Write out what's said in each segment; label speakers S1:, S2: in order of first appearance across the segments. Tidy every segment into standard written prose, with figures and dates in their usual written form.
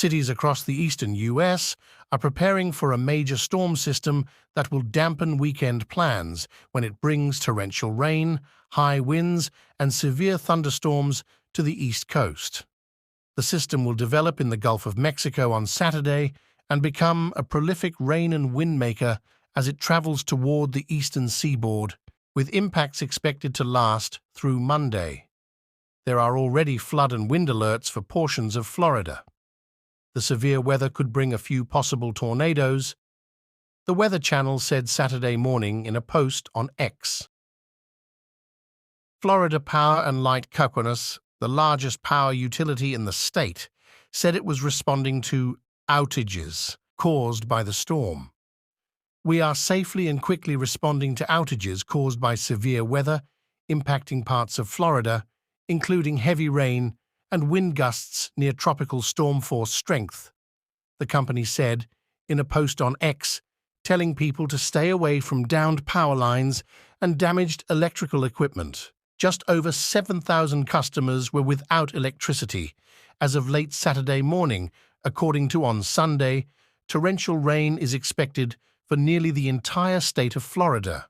S1: Cities across the eastern U.S. are preparing for a major storm system that will dampen weekend plans when it brings torrential rain, high winds, and severe thunderstorms to the East Coast. The system will develop in the Gulf of Mexico on Saturday and become a prolific rain and wind maker as it travels toward the eastern seaboard, with impacts expected to last through Monday. There are already flood and wind alerts for portions of Florida. The severe weather could bring a few possible tornadoes, the Weather Channel said Saturday morning in a post on X. Florida Power and Light Company, the largest power utility in the state, said it was responding to outages caused by the storm. "We are safely and quickly responding to outages caused by severe weather impacting parts of Florida, including heavy rain and wind gusts near tropical storm force strength," the company said in a post on X, telling people to stay away from downed power lines and damaged electrical equipment. Just over 7,000 customers were without electricity as of late Saturday morning, according to On Sunday. Torrential rain is expected for nearly the entire state of Florida.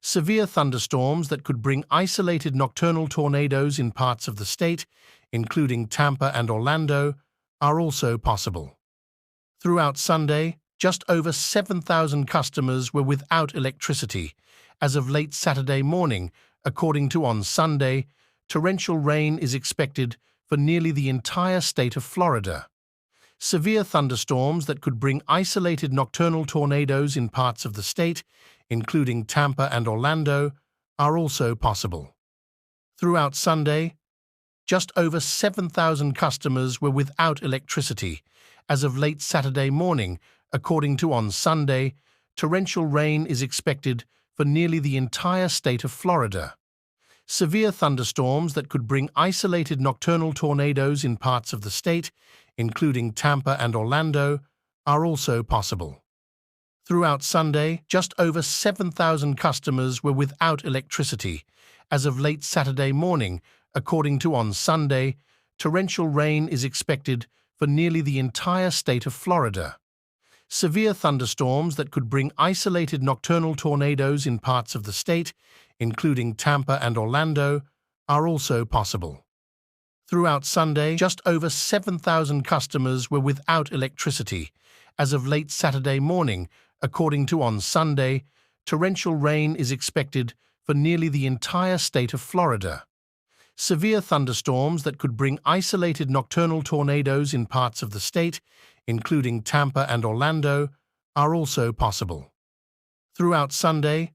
S1: Severe thunderstorms that could bring isolated nocturnal tornadoes in parts of the state, including Tampa and Orlando, are also possible. Throughout Sunday, just over 7,000 customers were without electricity as of late Saturday morning, according to On Sunday. Torrential rain is expected for nearly the entire state of Florida. Severe thunderstorms that could bring isolated nocturnal tornadoes in parts of the state, including Tampa and Orlando, are also possible. Throughout Sunday, just over 7,000 customers were without electricity as of late Saturday morning, according to On Sunday. Torrential rain is expected for nearly the entire state of Florida. Severe thunderstorms that could bring isolated nocturnal tornadoes in parts of the state, including Tampa and Orlando, are also possible. Throughout Sunday, just over 7,000 customers were without electricity as of late Saturday morning, according to On Sunday. Torrential rain is expected for nearly the entire state of Florida. Severe thunderstorms that could bring isolated nocturnal tornadoes in parts of the state, including Tampa and Orlando, are also possible. Throughout Sunday, just over 7,000 customers were without electricity as of late Saturday morning, according to On Sunday. Torrential rain is expected for nearly the entire state of Florida. Severe thunderstorms that could bring isolated nocturnal tornadoes in parts of the state, including Tampa and Orlando, are also possible. Throughout Sunday,